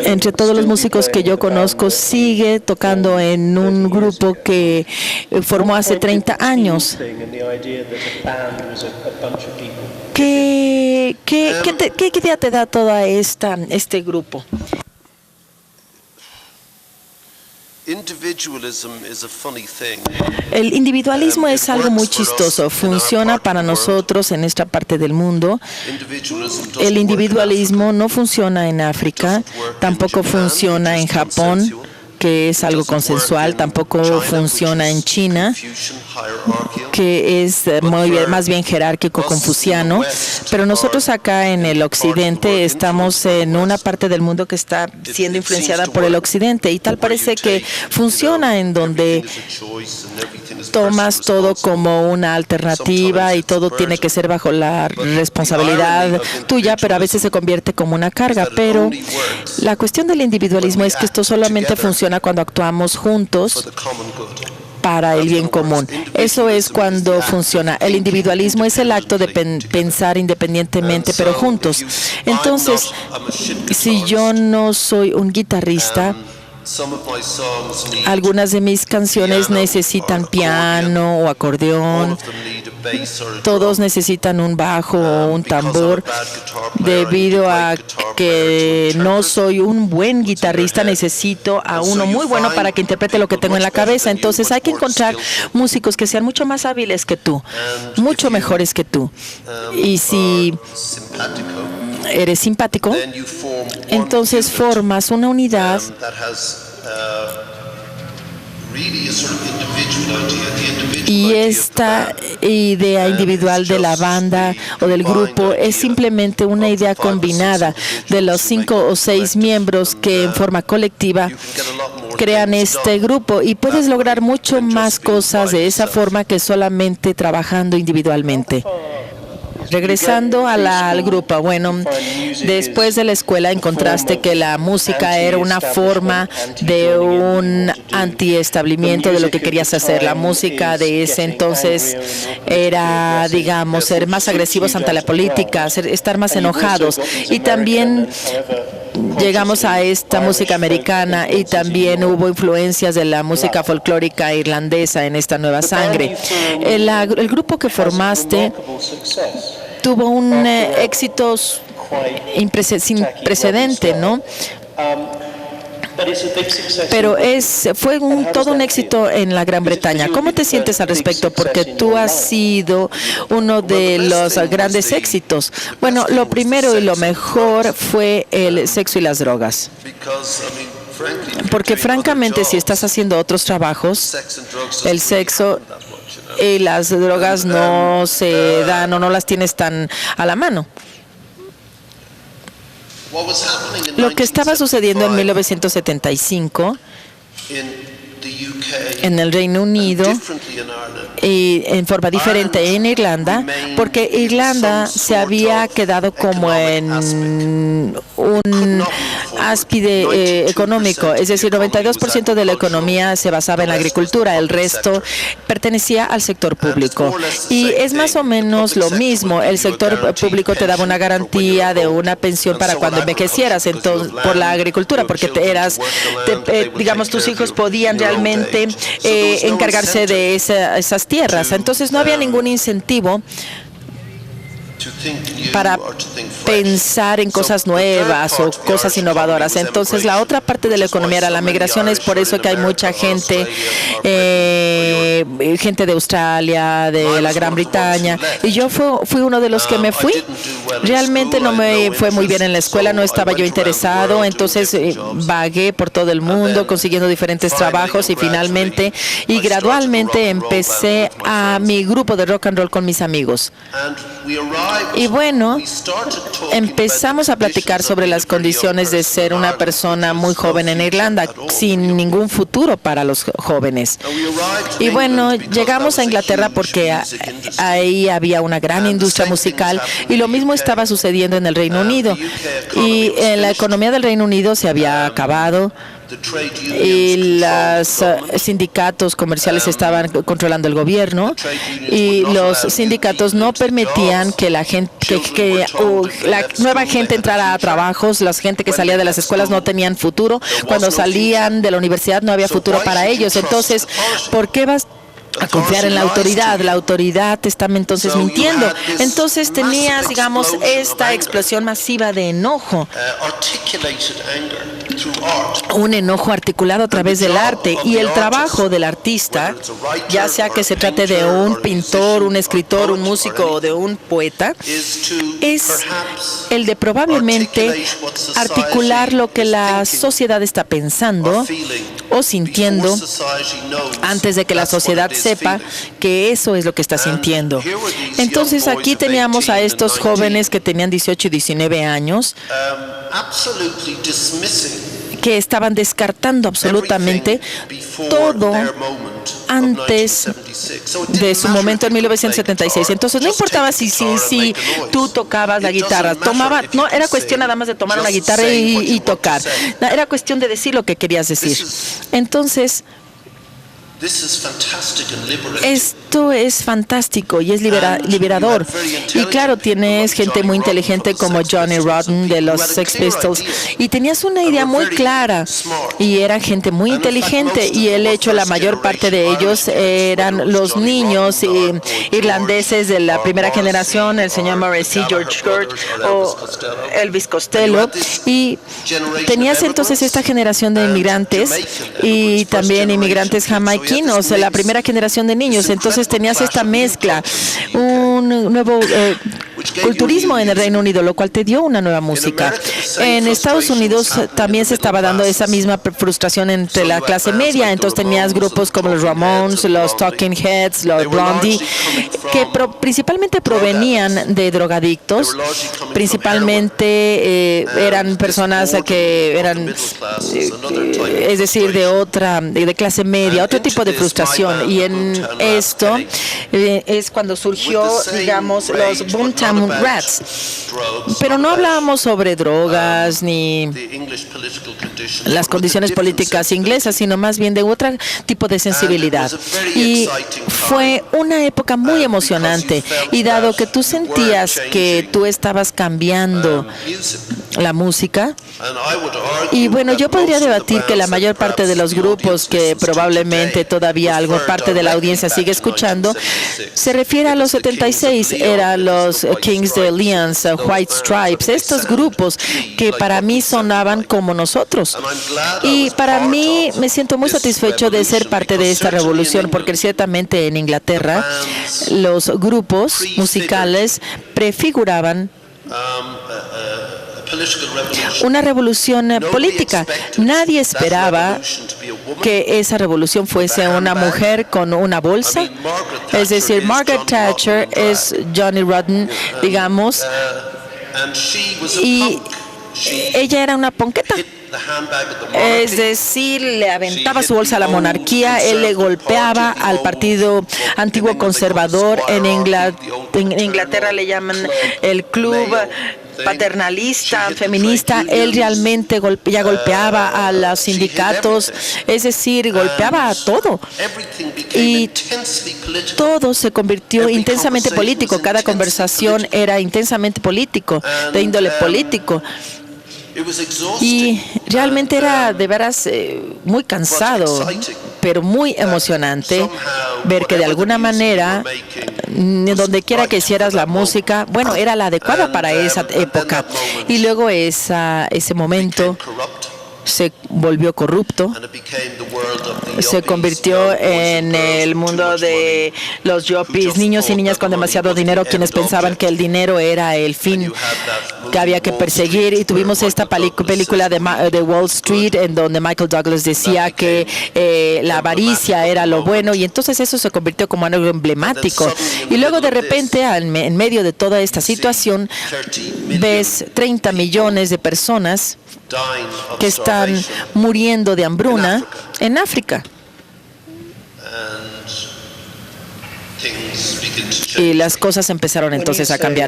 Entre todos los músicos que yo conozco, sigue tocando en un grupo que formó hace 30 años. ¿Qué idea te da toda este grupo? El individualismo es algo muy chistoso. Funciona para nosotros en esta parte del mundo. El individualismo no funciona en África, tampoco funciona en Japón, que es algo consensual, tampoco funciona en China, que es más bien jerárquico confuciano, pero nosotros acá en el occidente estamos en una parte del mundo que está siendo influenciada por el occidente y tal parece que funciona en donde tomas todo como una alternativa y todo tiene que ser bajo la responsabilidad tuya, pero a veces se convierte como una carga. Pero la cuestión del individualismo es que esto solamente funciona cuando actuamos juntos para el bien común. Eso es cuando funciona. El individualismo es el acto de pensar independientemente, pero juntos. Entonces, si yo no soy un guitarrista, algunas de mis canciones necesitan piano o acordeón, todos necesitan un bajo o un tambor. Debido a que no soy un buen guitarrista, necesito a uno muy bueno para que interprete lo que tengo en la cabeza. Entonces hay que encontrar músicos que sean mucho más hábiles que tú, mucho mejores que tú. Y si eres simpático, entonces formas una unidad y esta idea individual de la banda o del grupo es simplemente una idea combinada de los 5 o 6 miembros que en forma colectiva crean este grupo, y puedes lograr mucho más cosas de esa forma que solamente trabajando individualmente. Regresando al grupo, bueno, después de la escuela encontraste que la música era una forma de un antiestablecimiento de lo que querías hacer. La música de ese entonces era, digamos, ser más agresivos ante la política, estar más enojados. Y también llegamos a esta música americana y también hubo influencias de la música folclórica irlandesa en esta nueva sangre. El grupo que formaste tuvo un éxito sin precedente, ¿no? Pero fue todo un éxito en la Gran Bretaña. ¿Cómo te sientes al respecto? Porque tú has sido uno de los grandes éxitos. Bueno, lo primero y lo mejor fue el sexo y las drogas. Porque francamente, si estás haciendo otros trabajos, el sexo y las drogas no se dan o no las tienes tan a la mano. Lo que estaba sucediendo en 1975 en el Reino Unido y en forma diferente en Irlanda, porque Irlanda se había quedado como en un áspide económico, es decir, 92% de la economía se basaba en la agricultura, el resto pertenecía al sector público. Y es más o menos lo mismo, el sector público te daba una garantía de una pensión para cuando envejecieras por la agricultura, porque digamos, tus hijos podían realmente encargarse de esas tierras. Entonces no había ningún incentivo para pensar en cosas nuevas o cosas innovadoras. Entonces la otra parte de la economía era la migración. Es por eso que hay mucha gente de Australia, de la Gran Bretaña, y yo fui uno de los que me fui. Realmente no me fue muy bien en la escuela, no estaba yo interesado, entonces vagué por todo el mundo consiguiendo diferentes trabajos y finalmente y gradualmente empecé a mi grupo de rock and roll con mis amigos. Y bueno, empezamos a platicar sobre las condiciones de ser una persona muy joven en Irlanda, sin ningún futuro para los jóvenes. Y bueno, llegamos a Inglaterra porque ahí había una gran industria musical y lo mismo estaba sucediendo en el Reino Unido. Y la economía del Reino Unido se había acabado. y los sindicatos comerciales estaban controlando el gobierno, y los sindicatos no permitían que la gente, la nueva gente entrara a trabajos. La gente que salía de las escuelas no tenían futuro. Cuando salían de la universidad no había futuro para ellos. Entonces, ¿por qué vas a confiar en la autoridad? La autoridad te está entonces mintiendo. Entonces tenías, digamos, esta explosión masiva de enojo, un enojo articulado a través del arte, y el trabajo del artista, ya sea que se trate de un pintor, un escritor, un músico o de un poeta, es el de probablemente articular lo que la sociedad está pensando o sintiendo antes de que la sociedad sepa que eso es lo que está sintiendo. Entonces aquí teníamos a estos jóvenes que tenían 18 y 19 años que estaban descartando absolutamente todo antes de su momento en 1976. Entonces no importaba si tú tocabas la guitarra, no era cuestión nada más de tomar una guitarra y tocar, era cuestión de decir lo que querías decir. Entonces esto es fantástico y es liberador. Y claro, tienes gente muy inteligente como Johnny Rotten de los Sex Pistols, y tenías una idea muy clara, y era gente muy inteligente, y el hecho, la mayor parte de ellos eran los niños irlandeses de la primera generación, el señor Morrissey, George Gert o Elvis Costello, y tenías entonces esta generación de inmigrantes y también inmigrantes jamaicanos, la primera generación de niños. Entonces tenías esta mezcla, un nuevo culturismo en el Reino Unido, lo cual te dio una nueva música. En Estados Unidos también se estaba dando esa misma frustración entre la clase media. Entonces tenías grupos como los Ramones, los Talking Heads, los Blondie, que principalmente provenían de drogadictos, principalmente eran personas que eran, es decir, de clase media, otro tipo de frustración. Y en esto es cuando surgió, digamos, los Boomtown Rats. Pero no hablábamos sobre drogas ni las condiciones políticas inglesas, sino más bien de otro tipo de sensibilidad. Y fue una época muy emocionante. Y dado que tú sentías que tú estabas cambiando la música, y bueno, yo podría debatir que la mayor parte de los grupos que probablemente todavía algo parte de la audiencia sigue escuchando, se refiere a los 76, eran los Kings de Leons, White Stripes, estos grupos que para mí sonaban como nosotros. Y para mí me siento muy satisfecho de ser parte de esta revolución, porque ciertamente en Inglaterra los grupos musicales prefiguraban una revolución política. Nadie esperaba que esa revolución fuese una mujer con una bolsa. Es decir, Margaret Thatcher es Johnny Rotten, digamos, y ella era una ponqueta. Es decir, le aventaba su bolsa a la monarquía, él le golpeaba al partido antiguo conservador. En Inglaterra le llaman el club paternalista, feminista. Él realmente ya golpeaba a los sindicatos, es decir, golpeaba a todo. Y todo se convirtió intensamente político. Cada conversación era intensamente político, de índole político. Y realmente era de veras muy cansado, pero muy emocionante ver que de alguna manera, donde quiera que hicieras la música, bueno, era la adecuada para esa época. Y luego ese momento se volvió corrupto, se convirtió en el mundo de los yuppies, niños y niñas con demasiado dinero, quienes pensaban que el dinero era el fin que había que perseguir. Y tuvimos esta película de Wall Street, en donde Michael Douglas decía que la avaricia era lo bueno, y entonces eso se convirtió como algo emblemático. Y luego de repente, en medio de toda esta situación, ves 30 millones de personas que están muriendo de hambruna en África. Y las cosas empezaron entonces a cambiar.